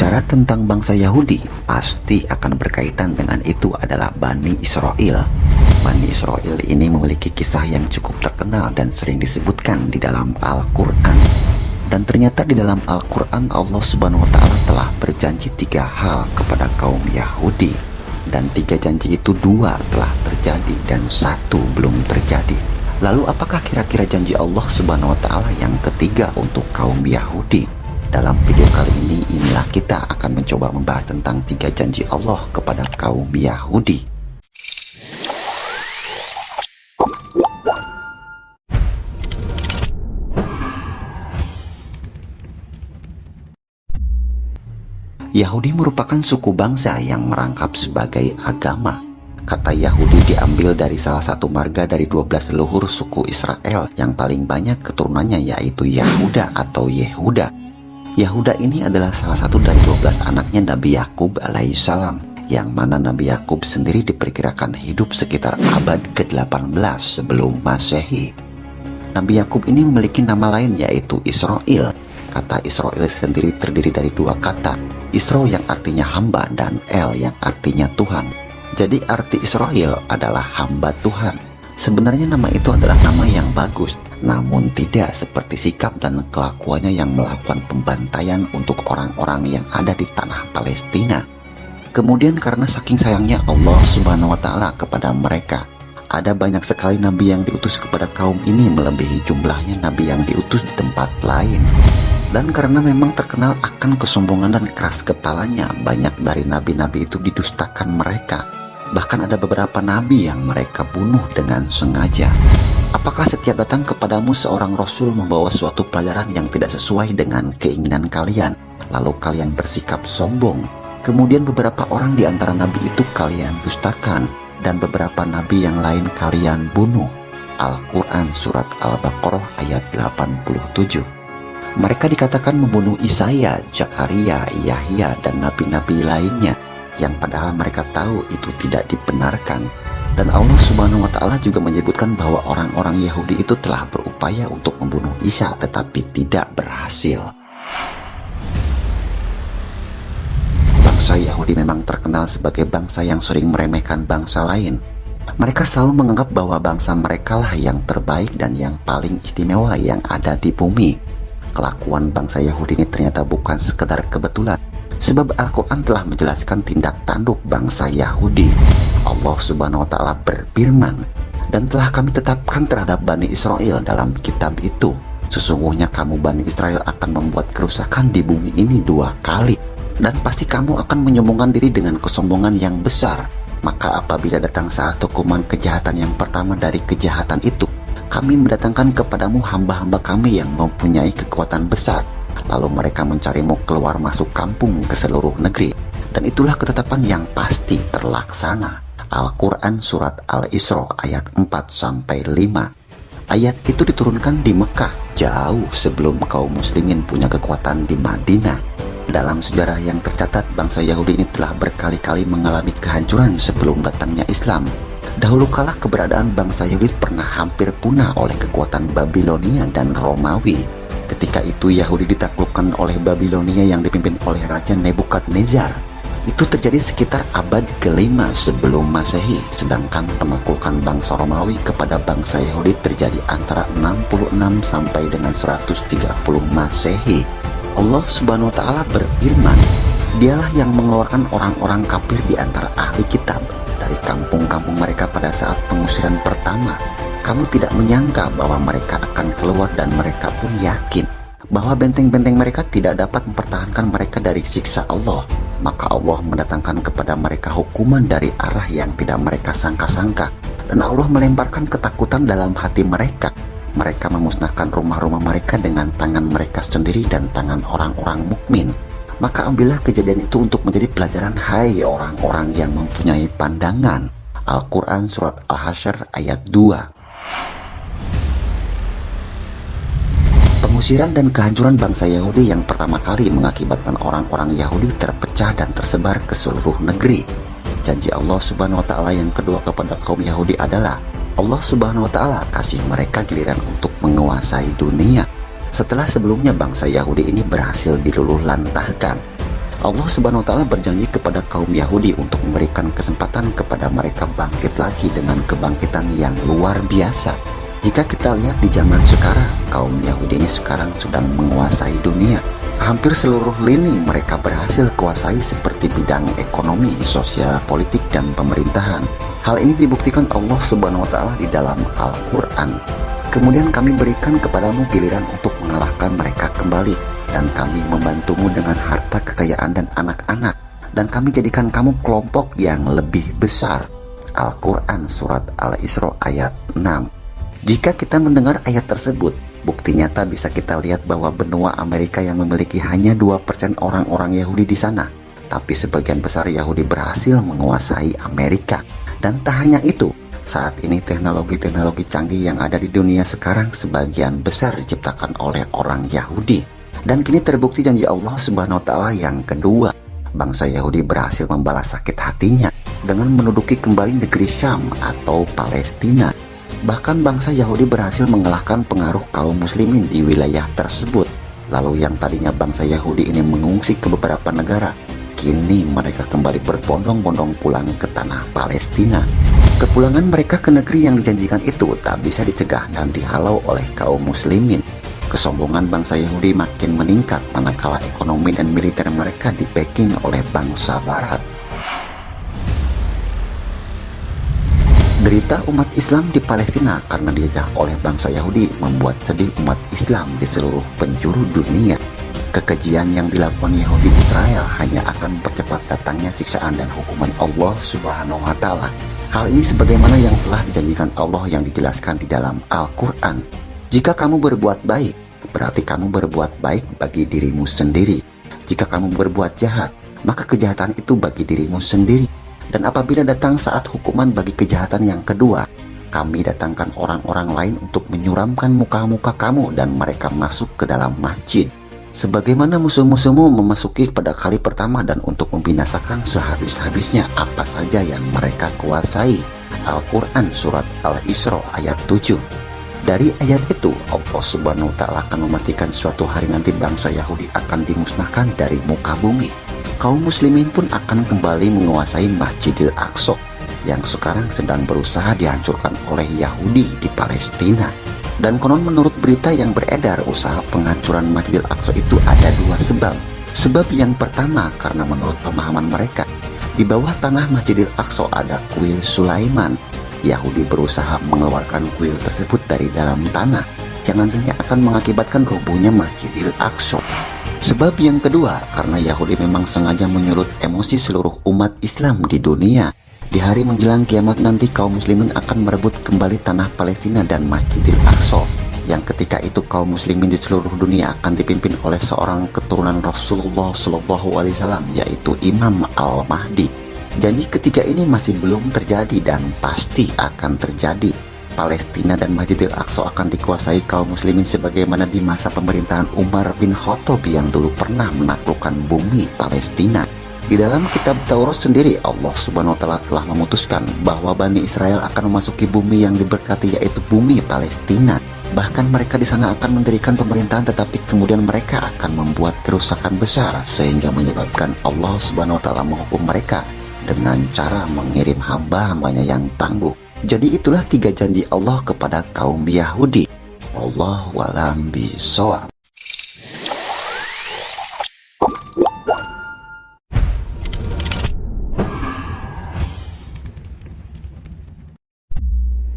Bicara tentang bangsa Yahudi, pasti akan berkaitan dengan itu adalah Bani Israel. Bani Israel ini memiliki kisah yang cukup terkenal dan sering disebutkan di dalam Al-Quran. Dan ternyata di dalam Al-Quran Allah Subhanahu wa Ta'ala telah berjanji 3 hal kepada kaum Yahudi. Dan 3 janji itu 2 telah terjadi dan 1 belum terjadi. Lalu apakah kira-kira janji Allah Subhanahu wa Ta'ala yang ketiga untuk kaum Yahudi? Dalam video kali ini, inilah kita akan mencoba membahas tentang 3 janji Allah kepada kaum Yahudi. Yahudi merupakan suku bangsa yang merangkap sebagai agama. Kata Yahudi diambil dari salah satu marga dari 12 leluhur suku Israel yang paling banyak keturunannya, yaitu Yahuda atau Yehuda. Yahuda ini adalah salah satu dari 12 anaknya Nabi Yakub alaihissalam, yang mana Nabi Yakub sendiri diperkirakan hidup sekitar abad ke-18 sebelum Masehi. Nabi Yakub ini memiliki nama lain yaitu Israel. Kata Israel sendiri terdiri dari 2 kata, Isra yang artinya hamba dan El yang artinya Tuhan. Jadi arti Israel adalah hamba Tuhan. Sebenarnya nama itu adalah nama yang bagus, namun tidak seperti sikap dan kelakuannya yang melakukan pembantaian untuk orang-orang yang ada di tanah Palestina. Kemudian karena saking sayangnya Allah Subhanahu wa Ta'ala kepada mereka, ada banyak sekali nabi yang diutus kepada kaum ini melebihi jumlahnya nabi yang diutus di tempat lain. Dan karena memang terkenal akan kesombongan dan keras kepalanya, banyak dari nabi-nabi itu didustakan mereka. Bahkan ada beberapa nabi yang mereka bunuh dengan sengaja. Apakah setiap datang kepadamu seorang rasul membawa suatu pelajaran yang tidak sesuai dengan keinginan kalian, lalu kalian bersikap sombong? Kemudian beberapa orang di antara nabi itu kalian dustakan, dan beberapa nabi yang lain kalian bunuh. Al-Quran Surat Al-Baqarah ayat 87. Mereka dikatakan membunuh Isaya, Zakaria, Yahya, dan nabi-nabi lainnya, yang padahal mereka tahu itu tidak dibenarkan. Dan Allah Subhanahu wa Ta'ala juga menyebutkan bahwa orang-orang Yahudi itu telah berupaya untuk membunuh Isa tetapi tidak berhasil. Bangsa Yahudi memang terkenal sebagai bangsa yang sering meremehkan bangsa lain. Mereka selalu menganggap bahwa bangsa mereka lah yang terbaik dan yang paling istimewa yang ada di bumi. Kelakuan bangsa Yahudi ini ternyata bukan sekedar kebetulan, sebab Al-Quran telah menjelaskan tindak tanduk bangsa Yahudi. Allah Subhanahu wa Ta'ala berfirman, dan telah kami tetapkan terhadap Bani Israel dalam kitab itu, sesungguhnya kamu Bani Israel akan membuat kerusakan di bumi ini 2 kali, dan pasti kamu akan menyombongkan diri dengan kesombongan yang besar. Maka apabila datang saat hukuman kejahatan yang pertama dari kejahatan itu, kami mendatangkan kepadamu hamba-hamba kami yang mempunyai kekuatan besar, lalu mereka mencarimu keluar masuk kampung ke seluruh negeri. Dan itulah ketetapan yang pasti terlaksana. Al-Quran Surat Al-Isra ayat 4-5. Ayat itu diturunkan di Mekah jauh sebelum kaum muslimin punya kekuatan di Madinah. Dalam sejarah yang tercatat, bangsa Yahudi ini telah berkali-kali mengalami kehancuran sebelum datangnya Islam. Dahulu kala keberadaan bangsa Yahudi pernah hampir punah oleh kekuatan Babilonia dan Romawi. Ketika itu Yahudi ditaklukkan oleh Babilonia yang dipimpin oleh Raja Nebukadnezar. Itu terjadi sekitar abad ke-5 sebelum Masehi, sedangkan penaklukan bangsa Romawi kepada bangsa Yahudi terjadi antara 66 sampai dengan 130 Masehi. Allah Subhanahu wa Ta'ala berfirman, Dialah yang mengeluarkan orang-orang kafir di antara ahli kitab dari kampung-kampung mereka pada saat pengusiran pertama. Kamu tidak menyangka bahwa mereka akan keluar, dan mereka pun yakin bahwa benteng-benteng mereka tidak dapat mempertahankan mereka dari siksa Allah. Maka Allah mendatangkan kepada mereka hukuman dari arah yang tidak mereka sangka-sangka, dan Allah melemparkan ketakutan dalam hati mereka. Mereka memusnahkan rumah-rumah mereka dengan tangan mereka sendiri dan tangan orang-orang mukmin. Maka ambillah kejadian itu untuk menjadi pelajaran, hai orang-orang yang mempunyai pandangan. Al-Quran Surat Al-Hasyr ayat 2. Pengusiran dan kehancuran bangsa Yahudi yang pertama kali mengakibatkan orang-orang Yahudi terpecah dan tersebar ke seluruh negeri. Janji Allah Subhanahu wa Ta'ala yang kedua kepada kaum Yahudi adalah Allah Subhanahu wa Ta'ala kasih mereka giliran untuk menguasai dunia. Setelah sebelumnya bangsa Yahudi ini berhasil diluluh lantahkan. Allah Subhanahu wa taala berjanji kepada kaum Yahudi untuk memberikan kesempatan kepada mereka bangkit lagi dengan kebangkitan yang luar biasa. Jika kita lihat di zaman sekarang, kaum Yahudi ini sekarang sedang menguasai dunia. Hampir seluruh lini mereka berhasil kuasai seperti bidang ekonomi, sosial, politik, dan pemerintahan. Hal ini dibuktikan Allah Subhanahu wa taala di dalam Al-Qur'an. Kemudian kami berikan kepadamu giliran untuk mengalahkan mereka kembali, dan kami membantumu dengan harta kekayaan dan anak-anak, dan kami jadikan kamu kelompok yang lebih besar. Al-Quran Surat Al-Isra ayat 6. Jika kita mendengar ayat tersebut, bukti nyata bisa kita lihat bahwa benua Amerika yang memiliki hanya 2% orang-orang Yahudi di sana, tapi sebagian besar Yahudi berhasil menguasai Amerika. Dan tak hanya itu, saat ini teknologi-teknologi canggih yang ada di dunia sekarang sebagian besar diciptakan oleh orang Yahudi. Dan kini terbukti janji Allah Subhanahu wa taala yang kedua. Bangsa Yahudi berhasil membalas sakit hatinya dengan menduduki kembali negeri Syam atau Palestina. Bahkan bangsa Yahudi berhasil mengalahkan pengaruh kaum muslimin di wilayah tersebut. Lalu yang tadinya bangsa Yahudi ini mengungsi ke beberapa negara, kini mereka kembali berbondong-bondong pulang ke tanah Palestina. Kepulangan mereka ke negeri yang dijanjikan itu tak bisa dicegah dan dihalau oleh kaum muslimin. Kesombongan bangsa Yahudi makin meningkat manakala ekonomi dan militer mereka di-backing oleh bangsa Barat. Derita umat Islam di Palestina karena dijajah oleh bangsa Yahudi membuat sedih umat Islam di seluruh penjuru dunia. Kekejian yang dilakukan Yahudi Israel hanya akan mempercepat datangnya siksaan dan hukuman Allah Subhanahu wa taala. Hal ini sebagaimana yang telah dijanjikan Allah yang dijelaskan di dalam Al-Quran. Jika kamu berbuat baik, berarti kamu berbuat baik bagi dirimu sendiri. Jika kamu berbuat jahat, maka kejahatan itu bagi dirimu sendiri. Dan apabila datang saat hukuman bagi kejahatan yang kedua, kami datangkan orang-orang lain untuk menyuramkan muka-muka kamu dan mereka masuk ke dalam masjid. Sebagaimana musuh-musuhmu memasuki pada kali pertama dan untuk membinasakan sehabis-habisnya apa saja yang mereka kuasai. Al-Quran Surat Al-Isra ayat 7. Dari ayat itu, Allah Subhanahu wa taala akan memastikan suatu hari nanti bangsa Yahudi akan dimusnahkan dari muka bumi. Kaum muslimin pun akan kembali menguasai Masjidil Aqsa yang sekarang sedang berusaha dihancurkan oleh Yahudi di Palestina. Dan konon menurut berita yang beredar, usaha penghancuran Masjidil Aqsa itu ada dua sebab. Sebab yang pertama karena menurut pemahaman mereka, di bawah tanah Masjidil Aqsa ada kuil Sulaiman. Yahudi berusaha mengeluarkan kuil tersebut dari dalam tanah yang nantinya akan mengakibatkan robohnya Masjidil Aqsa. Sebab yang kedua karena Yahudi memang sengaja menyulut emosi seluruh umat Islam di dunia. Di hari menjelang kiamat nanti kaum muslimin akan merebut kembali tanah Palestina dan Masjidil Aqsa, yang ketika itu kaum muslimin di seluruh dunia akan dipimpin oleh seorang keturunan Rasulullah SAW, yaitu Imam Al-Mahdi. Janji ketiga ini masih belum terjadi dan pasti akan terjadi. Palestina dan Masjidil Aqsa akan dikuasai kaum muslimin sebagaimana di masa pemerintahan Umar bin Khattab yang dulu pernah menaklukkan bumi Palestina. Di dalam kitab Taurat sendiri, Allah Subhanahu wa taala telah memutuskan bahwa Bani Israel akan memasuki bumi yang diberkati, yaitu bumi Palestina. Bahkan mereka di sana akan mendirikan pemerintahan, tetapi kemudian mereka akan membuat kerusakan besar sehingga menyebabkan Allah Subhanahu wa taala menghukum mereka dengan cara mengirim hamba-hambanya yang tangguh. Jadi itulah tiga janji Allah kepada kaum Yahudi. Wallahu a'lam bishawab.